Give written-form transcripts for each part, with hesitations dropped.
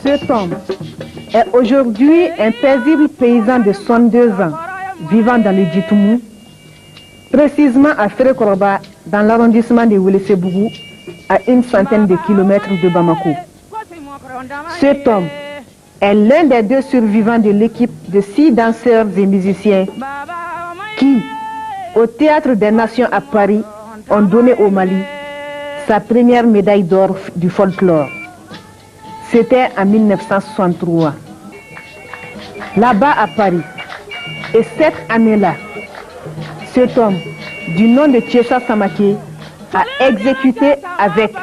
Cet homme est aujourd'hui un paisible paysan de 62 ans, vivant dans le Djitoumou, précisément à Férékoroba, dans l'arrondissement de Wélessebougou, à une centaine de kilomètres de Bamako. Cet homme est l'un des 2 survivants de l'équipe de 6 danseurs et musiciens qui, au Théâtre des Nations à Paris, ont donné au Mali sa première médaille d'or du folklore. C'était en 1963. Là-bas à Paris. Et cette année-là, cet homme, du nom de Tchessa Samake, a exécuté avec,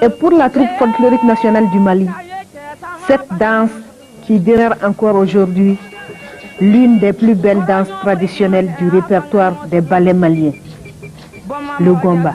et pour la troupe folklorique nationale du Mali, cette danse qui demeure encore aujourd'hui l'une des plus belles danses traditionnelles du répertoire des ballets maliens, le gomba.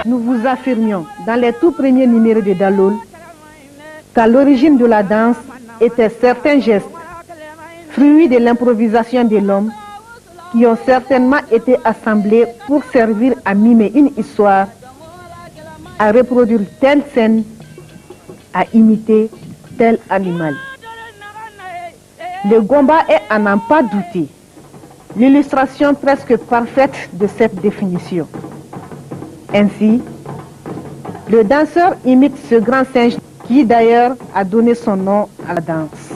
Nous vous affirmions dans les tout premiers numéros de Dalol qu'à l'origine de la danse étaient certains gestes, fruits de l'improvisation de l'homme, qui ont certainement été assemblés pour servir à mimer une histoire, à reproduire telle scène, à imiter tel animal. Le gomba est, à n'en pas douter, l'illustration presque parfaite de cette définition. Ainsi, le danseur imite ce grand singe qui d'ailleurs a donné son nom à la danse.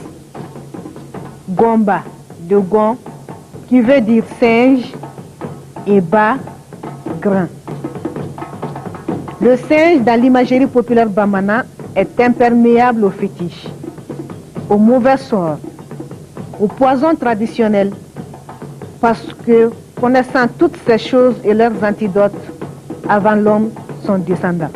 Gomba, de gon, qui veut dire singe, et ba, grand. Le singe, dans l'imagerie populaire bamana, est imperméable aux fétiches, aux mauvais sorts, aux poisons traditionnels, parce que, connaissant toutes ces choses et leurs antidotes, avant l'homme, son descendant.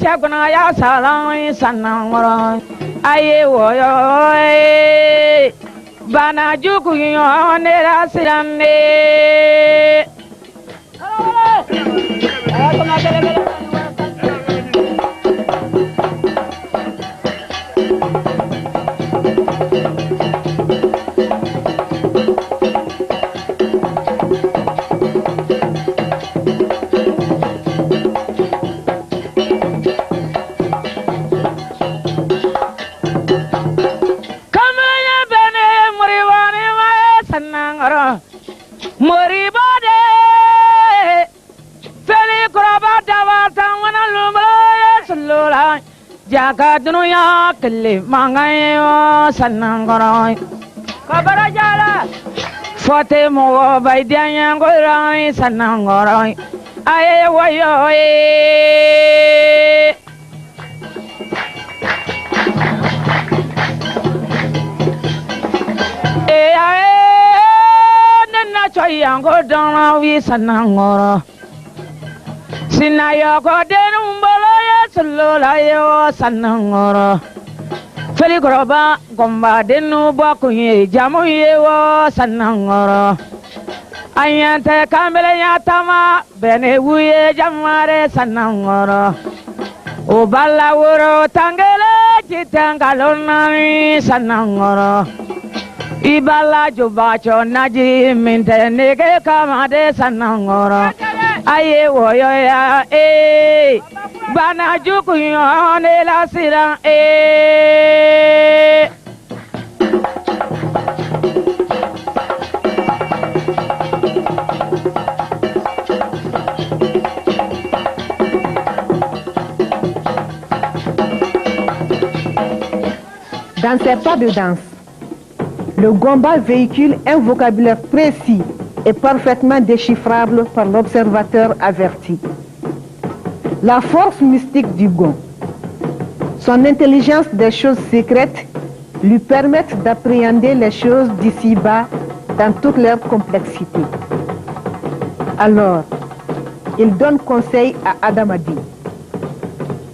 Chakuna ya salam sanangoro aye woyo bana juku yo nera sirande Moribade Feli Kurabata Watana Lumba Salula Jagaduya Kili Mangayo Sanangoroi Kabarajala Forte Mo by Diangorai Sanangoroi Aye Wayo Yango dona wi sanangoro Sinayo ko denumbolo ye salola yo sanangoro Feli groba gomba denu bakunye jamu ye wo sanangoro Ayante kambele yatama bene wuye jamare sanangoro O balla wuro tangele jitangalona sanangoro Ibala jubacho naji minte nege kamade sanangoro aye woyo ya bana juku yone la sira Dans ces pas de danse, le gomba véhicule un vocabulaire précis et parfaitement déchiffrable par l'observateur averti. La force mystique du gond, son intelligence des choses secrètes lui permettent d'appréhender les choses d'ici-bas dans toute leur complexité. Alors, il donne conseil à Adamadi.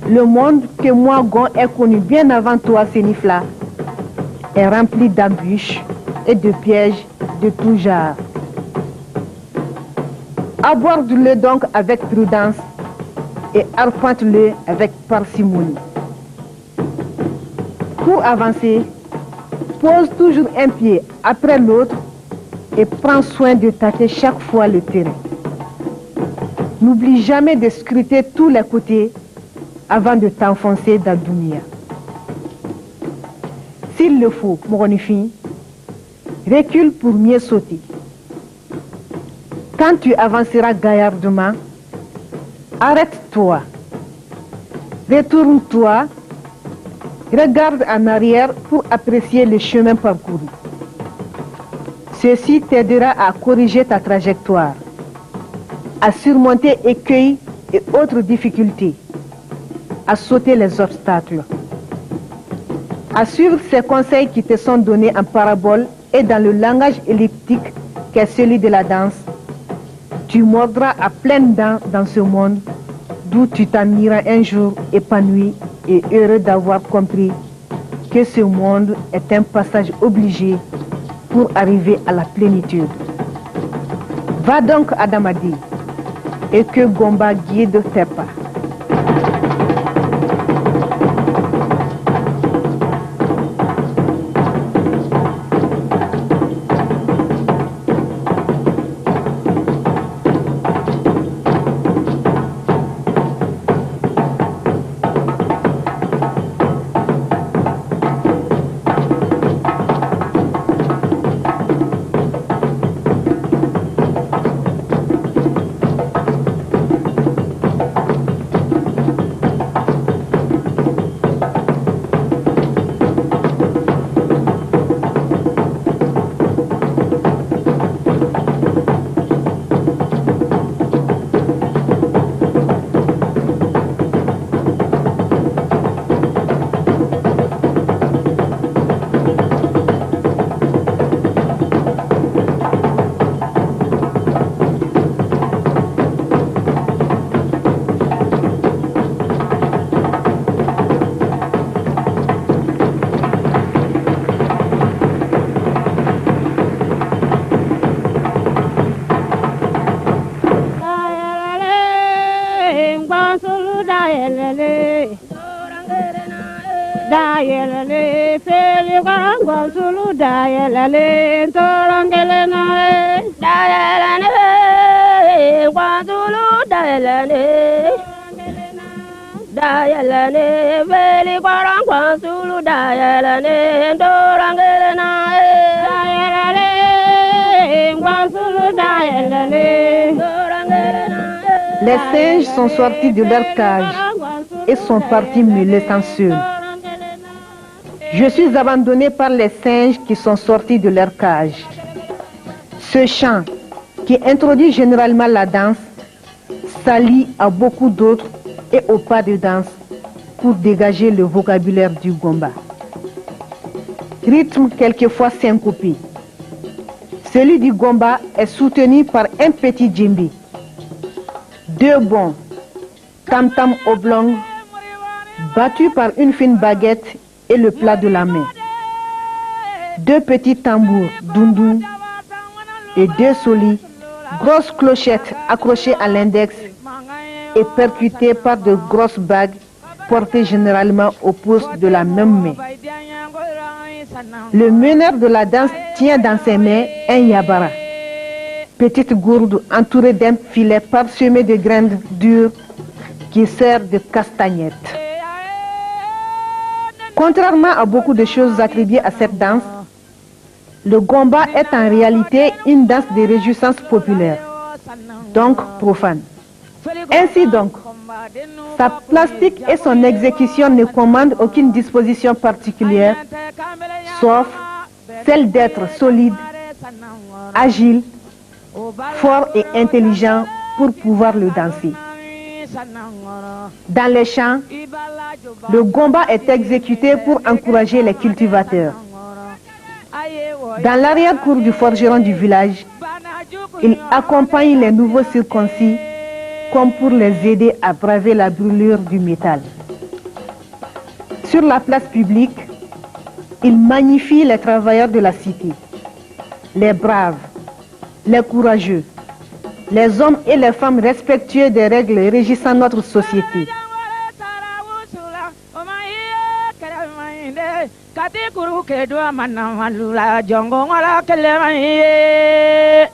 Le monde que moi, Gon, ai connu bien avant toi, Sénifla, est rempli d'embûches et de pièges de tout genre. Aborde-le donc avec prudence et arpente-le avec parcimonie. Pour avancer, pose toujours un pied après l'autre et prends soin de tâter chaque fois le terrain. N'oublie jamais de scruter tous les côtés avant de t'enfoncer dans Dunia. S'il le faut, Moronifi, recule pour mieux sauter. Quand tu avanceras gaillardement, arrête-toi, retourne-toi, regarde en arrière pour apprécier le chemin parcouru. Ceci t'aidera à corriger ta trajectoire, à surmonter écueils et autres difficultés, à sauter les obstacles. À suivre ces conseils qui te sont donnés en parabole et dans le langage elliptique qu'est celui de la danse, tu mordras à pleines dents dans ce monde d'où tu t'en iras un jour épanoui et heureux d'avoir compris que ce monde est un passage obligé pour arriver à la plénitude. Va donc Adamadi et que Gomba guide tes pas. Dayelale, feli kangwa sulu dayelale, torangelena, dayelane, kwanzulu dayelane, dayelane, feli kangwa sulu dayelane, torangelena, dayelale, kwanzulu dayelane, torangelena. Les singes sont sortis de leur cage et sont partis me laissant seul. Je suis abandonné par les singes qui sont sortis de leur cage. Ce chant, qui introduit généralement la danse, s'allie à beaucoup d'autres et au pas de danse pour dégager le vocabulaire du gomba. rythme quelquefois syncopé. Celui du gomba est soutenu par un petit djembe, 2 bons, tam-tam oblong, battus par une fine baguette et le plat de la main. 2 petits tambours, dundun, et 2 solis, grosses clochettes accrochées à l'index et percutées par de grosses bagues portées généralement au pouce de la même main. Le meneur de la danse tient dans ses mains un yabara, petite gourde entourée d'un filet parsemé de graines dures qui sert de castagnette. Contrairement à beaucoup de choses attribuées à cette danse, le gomba est en réalité une danse de réjouissance populaire, donc profane. Ainsi donc, sa plastique et son exécution ne commandent aucune disposition particulière, sauf celle d'être solide, agile, fort et intelligent pour pouvoir le danser. Dans les champs, le gomba est exécuté pour encourager les cultivateurs. Dans l'arrière-cour du forgeron du village, il accompagne les nouveaux circoncis comme pour les aider à braver la brûlure du métal. Sur la place publique, il magnifie les travailleurs de la cité, les braves, les courageux, les hommes et les femmes respectueux des règles régissant notre société. Kati kuru kedua mana malula jongo wala kalamaine.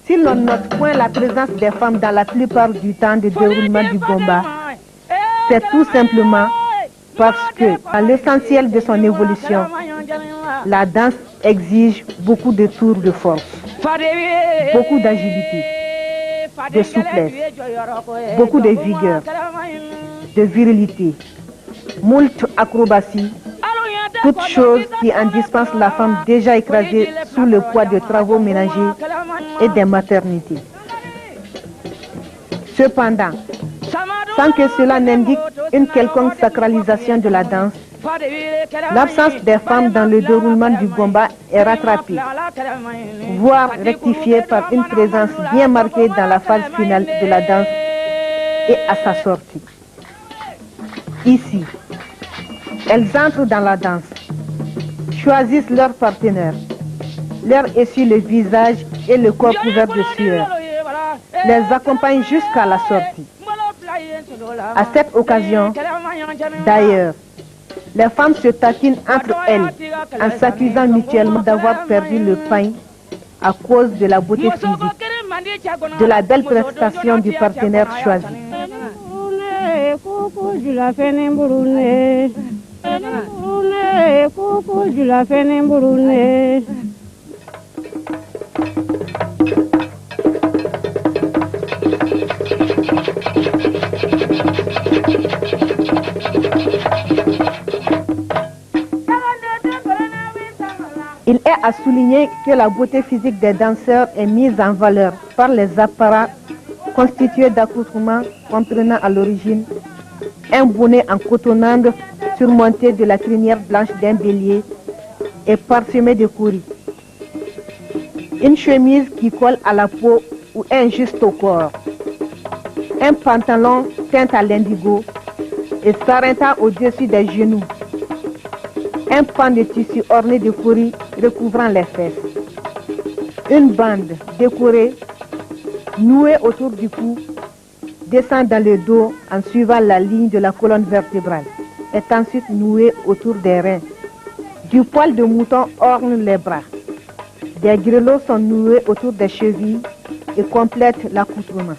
Si l'on note point la présence des femmes dans la plupart du temps de déroulement du gomba, c'est tout simplement parce que, à l'essentiel de son évolution, la danse exige beaucoup de tours de force, beaucoup d'agilité, de souplesse, beaucoup de vigueur, de virilité, moult acrobatie, toutes choses qui en dispensent la femme déjà écrasée sous le poids de travaux ménagers et des maternités. Cependant, sans que cela n'indique une quelconque sacralisation de la danse, l'absence des femmes dans le déroulement du gomba est rattrapée, voire rectifiée par une présence bien marquée dans la phase finale de la danse et à sa sortie. Ici, elles entrent dans la danse, choisissent leur partenaire, leur essuient le visage et le corps couvert de sueur, les accompagnent jusqu'à la sortie. À cette occasion, d'ailleurs, les femmes se taquinent entre elles en s'accusant mutuellement d'avoir perdu le pain à cause de la beauté physique, de la belle prestation du partenaire choisi. Il est à souligner que la beauté physique des danseurs est mise en valeur par les apparats constitués d'accoutrements comprenant à l'origine un bonnet en cotonnade surmonté de la crinière blanche d'un bélier et parsemé de couris, une chemise qui colle à la peau ou injuste au corps, un pantalon teint à l'indigo et s'arrêtant au-dessus des genoux, un pan de tissu orné de couris recouvrant les fesses, une bande décorée noué autour du cou, descend dans le dos en suivant la ligne de la colonne vertébrale, est ensuite noué autour des reins. Du poil de mouton orne les bras. Des grelots sont noués autour des chevilles et complètent l'accoutrement.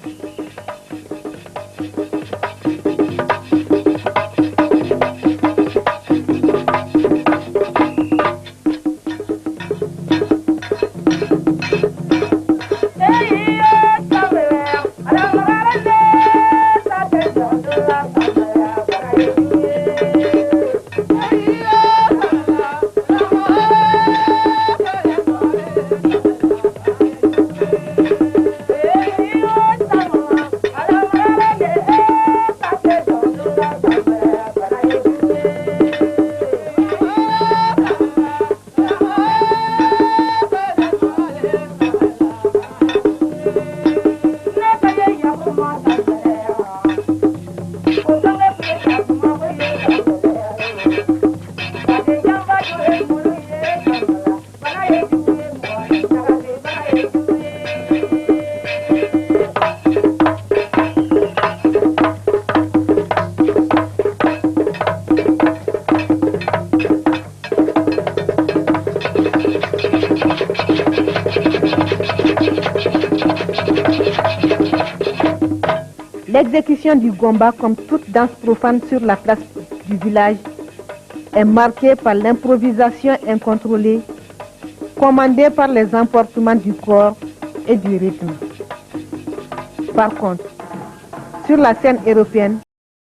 L'exécution du gomba, comme toute danse profane sur la place du village, est marquée par l'improvisation incontrôlée, commandée par les emportements du corps et du rythme. Par contre, sur la scène européenne,